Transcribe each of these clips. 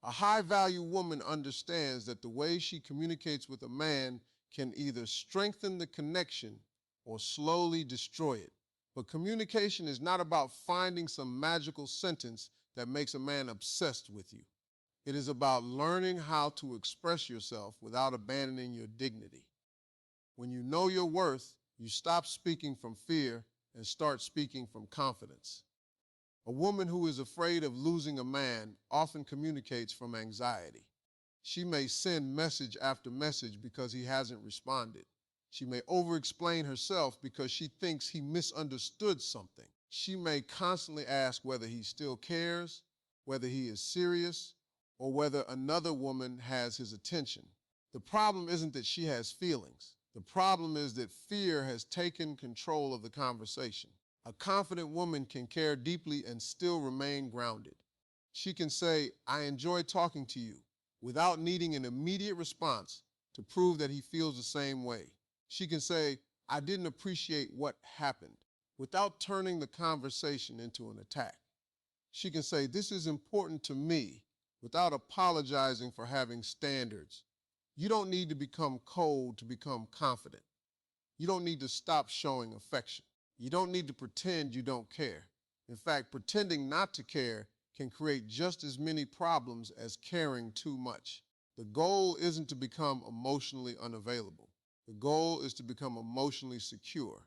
A high-value woman understands that the way she communicates with a man can either strengthen the connection or slowly destroy it. But communication is not about finding some magical sentence that makes a man obsessed with you. It is about learning how to express yourself without abandoning your dignity. When you know your worth, you stop speaking from fear and start speaking from confidence. A woman who is afraid of losing a man often communicates from anxiety. She may send message after message because he hasn't responded. She may over-explain herself because she thinks he misunderstood something. She may constantly ask whether he still cares, whether he is serious, or whether another woman has his attention. The problem isn't that she has feelings. The problem is that fear has taken control of the conversation. A confident woman can care deeply and still remain grounded. She can say, "I enjoy talking to you," without needing an immediate response to prove that he feels the same way. She can say, "I didn't appreciate what happened," without turning the conversation into an attack. She can say, "This is important to me," without apologizing for having standards. You don't need to become cold to become confident. You don't need to stop showing affection. You don't need to pretend you don't care. In fact, pretending not to care can create just as many problems as caring too much. The goal isn't to become emotionally unavailable. The goal is to become emotionally secure.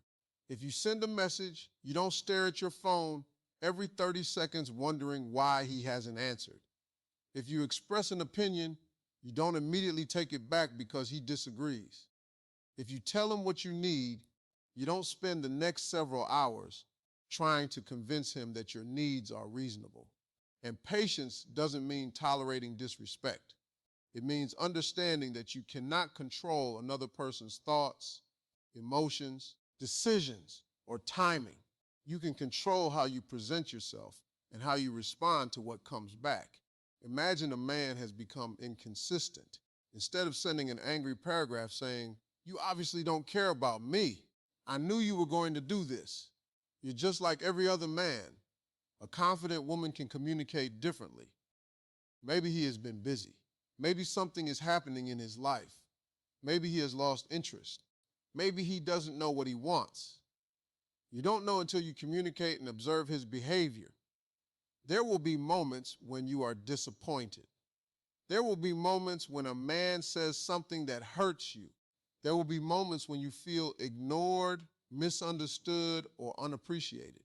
If you send a message, you don't stare at your phone every 30 seconds wondering why he hasn't answered. If you express an opinion, you don't immediately take it back because he disagrees. If you tell him what you need, you don't spend the next several hours trying to convince him that your needs are reasonable. And patience doesn't mean tolerating disrespect. It means understanding that you cannot control another person's thoughts, emotions, decisions, or timing. You can control how you present yourself and how you respond to what comes back. Imagine a man has become inconsistent. Instead of sending an angry paragraph saying, "You obviously don't care about me. I knew you were going to do this. You're just like every other man." A confident woman can communicate differently. Maybe he has been busy. Maybe something is happening in his life. Maybe he has lost interest. Maybe he doesn't know what he wants. You don't know until you communicate and observe his behavior. There will be moments when you are disappointed. There will be moments when a man says something that hurts you. There will be moments when you feel ignored, misunderstood, or unappreciated.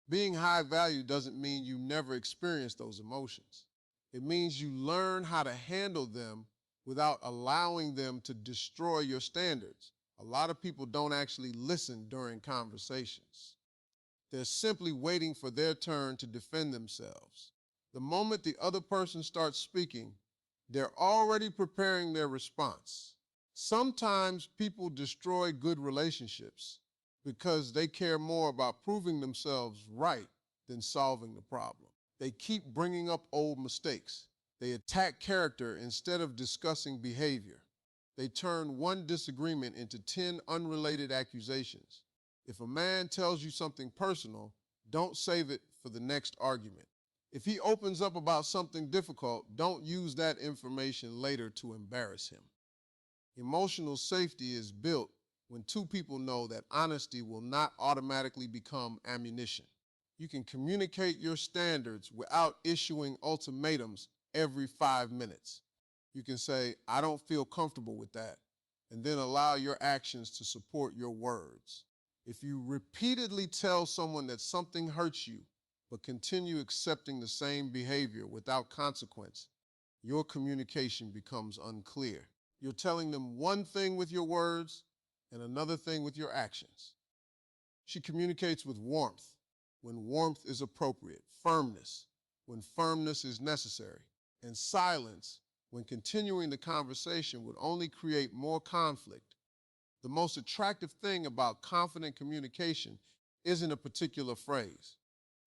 Being high value doesn't mean you never experience those emotions. It means you learn how to handle them without allowing them to destroy your standards. A lot of people don't actually listen during conversations. They're simply waiting for their turn to defend themselves. The moment the other person starts speaking, they're already preparing their response. Sometimes people destroy good relationships because they care more about proving themselves right than solving the problem. They keep bringing up old mistakes. They attack character instead of discussing behavior. They turn one disagreement into 10 unrelated accusations. If a man tells you something personal, don't save it for the next argument. If he opens up about something difficult, don't use that information later to embarrass him. Emotional safety is built when two people know that honesty will not automatically become ammunition. You can communicate your standards without issuing ultimatums every 5 minutes. You can say, "I don't feel comfortable with that," and then allow your actions to support your words. If you repeatedly tell someone that something hurts you, but continue accepting the same behavior without consequence, your communication becomes unclear. You're telling them one thing with your words and another thing with your actions. She communicates with warmth when warmth is appropriate, firmness when firmness is necessary, and silence when continuing the conversation would only create more conflict. The most attractive thing about confident communication isn't a particular phrase.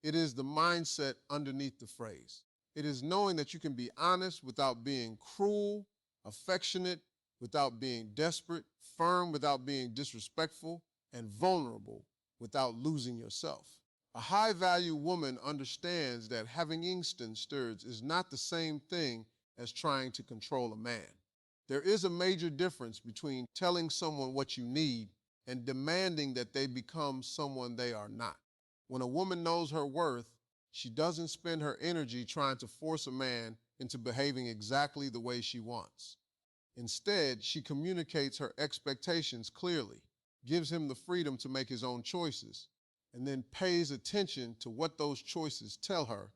It is the mindset underneath the phrase. It is knowing that you can be honest without being cruel, affectionate without being desperate, firm without being disrespectful, and vulnerable without losing yourself. A high-value woman understands that having instincts is not the same thing as trying to control a man. There is a major difference between telling someone what you need and demanding that they become someone they are not. When a woman knows her worth, she doesn't spend her energy trying to force a man into behaving exactly the way she wants. Instead, she communicates her expectations clearly, gives him the freedom to make his own choices, and then pays attention to what those choices tell her.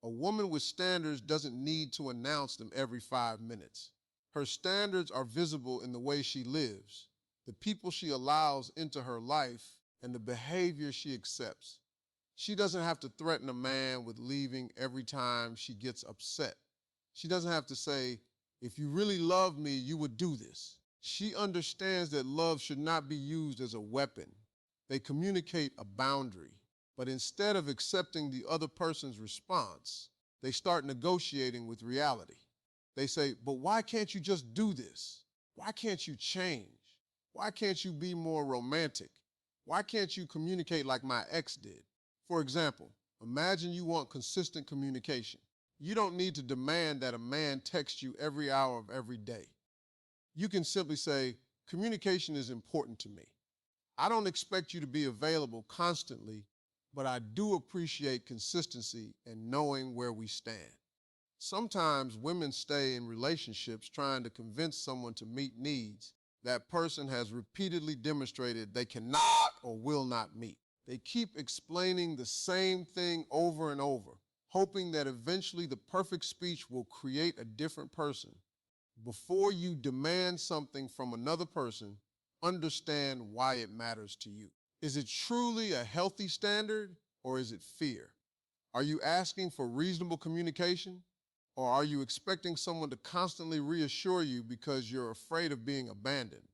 A woman with standards doesn't need to announce them every 5 minutes. Her standards are visible in the way she lives, the people she allows into her life, and the behavior she accepts. She doesn't have to threaten a man with leaving every time she gets upset. She doesn't have to say, "If you really love me, you would do this." She understands that love should not be used as a weapon. They communicate a boundary, but instead of accepting the other person's response, they start negotiating with reality. They say, "But why can't you just do this? Why can't you change? Why can't you be more romantic? Why can't you communicate like my ex did?" For example, imagine you want consistent communication. You don't need to demand that a man text you every hour of every day. You can simply say, "Communication is important to me. I don't expect you to be available constantly, but I do appreciate consistency and knowing where we stand." Sometimes women stay in relationships trying to convince someone to meet needs that person has repeatedly demonstrated they cannot or will not meet. They keep explaining the same thing over and over, hoping that eventually the perfect speech will create a different person. Before you demand something from another person, understand why it matters to you. Is it truly a healthy standard, or is it fear? Are you asking for reasonable communication, or are you expecting someone to constantly reassure you because you're afraid of being abandoned?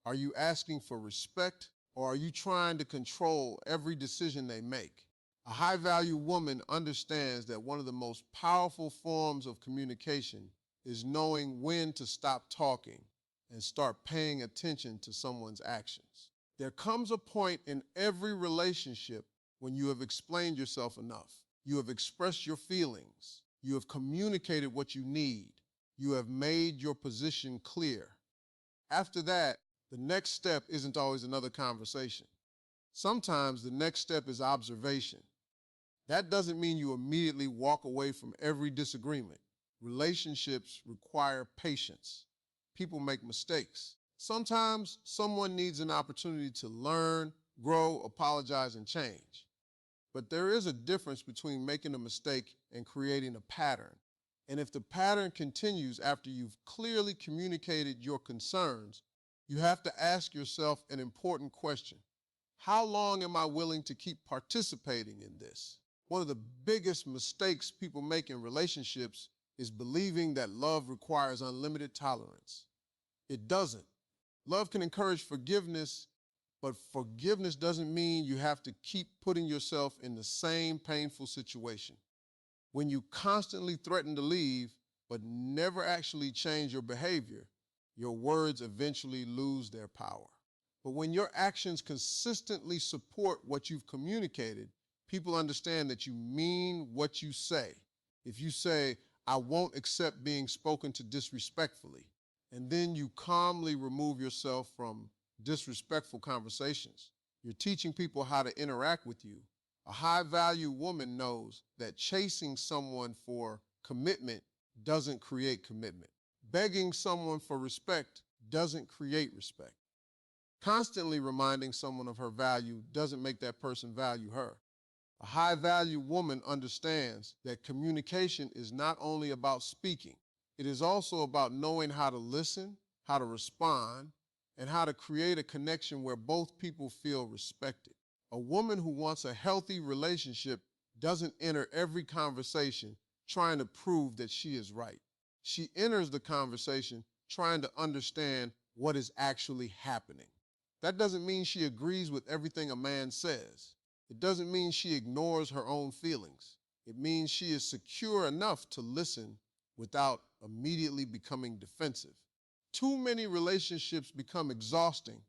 Are you asking for respect, or are you trying to control every decision they make? A high-value woman understands that one of the most powerful forms of communication is knowing when to stop talking and start paying attention to someone's actions. There comes a point in every relationship when you have explained yourself enough. You have expressed your feelings. You have communicated what you need. You have made your position clear. After that, the next step isn't always another conversation. Sometimes the next step is observation. That doesn't mean you immediately walk away from every disagreement. Relationships require patience. People make mistakes. Sometimes someone needs an opportunity to learn, grow, apologize, and change. But there is a difference between making a mistake and creating a pattern. And if the pattern continues after you've clearly communicated your concerns, you have to ask yourself an important question. How long am I willing to keep participating in this? One of the biggest mistakes people make in relationships is believing that love requires unlimited tolerance. It doesn't. Love can encourage forgiveness, but forgiveness doesn't mean you have to keep putting yourself in the same painful situation. When you constantly threaten to leave, but never actually change your behavior, your words eventually lose their power. But when your actions consistently support what you've communicated, people understand that you mean what you say. If you say, "I won't accept being spoken to disrespectfully," and then you calmly remove yourself from disrespectful conversations, you're teaching people how to interact with you. A high-value woman knows that chasing someone for commitment doesn't create commitment. Begging someone for respect doesn't create respect. Constantly reminding someone of her value doesn't make that person value her. A high-value woman understands that communication is not only about speaking, it is also about knowing how to listen, how to respond, and how to create a connection where both people feel respected. A woman who wants a healthy relationship doesn't enter every conversation trying to prove that she is right. She enters the conversation trying to understand what is actually happening. That doesn't mean she agrees with everything a man says. It doesn't mean she ignores her own feelings. It means she is secure enough to listen without immediately becoming defensive. Too many relationships become exhausting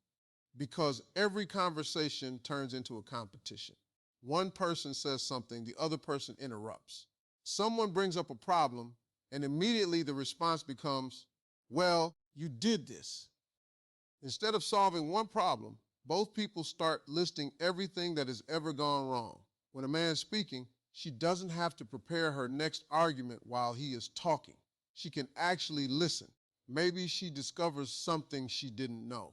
because every conversation turns into a competition. One person says something, the other person interrupts. Someone brings up a problem, And immediately the response becomes, well, you did this. Instead of solving one problem, both people start listing everything that has ever gone wrong. When a man's speaking, she doesn't have to prepare her next argument while he is talking. She can actually listen. Maybe she discovers something she didn't know.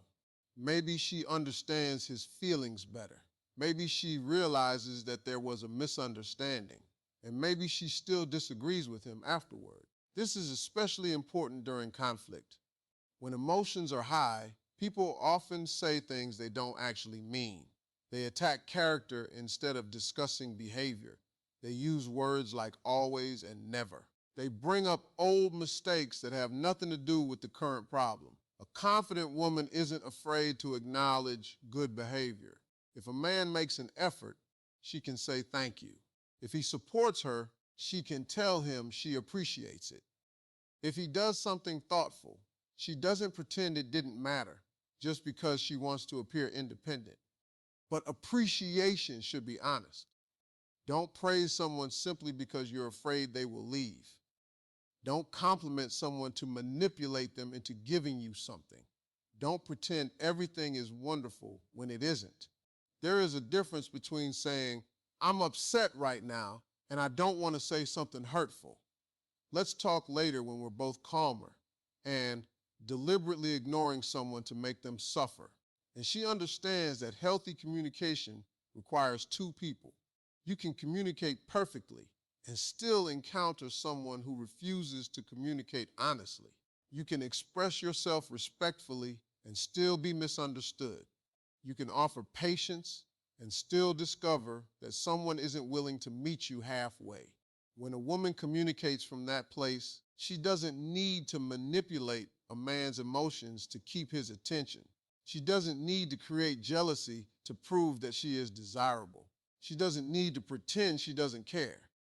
Maybe she understands his feelings better. Maybe she realizes that there was a misunderstanding. And maybe she still disagrees with him afterward. This is especially important during conflict. When emotions are high, people often say things they don't actually mean. They attack character instead of discussing behavior. They use words like always and never. They bring up old mistakes that have nothing to do with the current problem. A confident woman isn't afraid to acknowledge good behavior. If a man makes an effort, she can say thank you. If he supports her, she can tell him she appreciates it. If he does something thoughtful, she doesn't pretend it didn't matter just because she wants to appear independent. But appreciation should be honest. Don't praise someone simply because you're afraid they will leave. Don't compliment someone to manipulate them into giving you something. Don't pretend everything is wonderful when it isn't. There is a difference between saying, I'm upset right now, and I don't want to say something hurtful. Let's talk later when we're both calmer, and deliberately ignoring someone to make them suffer. And she understands that healthy communication requires two people. You can communicate perfectly and still encounter someone who refuses to communicate honestly. You can express yourself respectfully and still be misunderstood. You can offer patience and still discover that someone isn't willing to meet you halfway. When a woman communicates from that place, she doesn't need to manipulate a man's emotions to keep his attention. She doesn't need to create jealousy to prove that she is desirable. She doesn't need to pretend she doesn't care.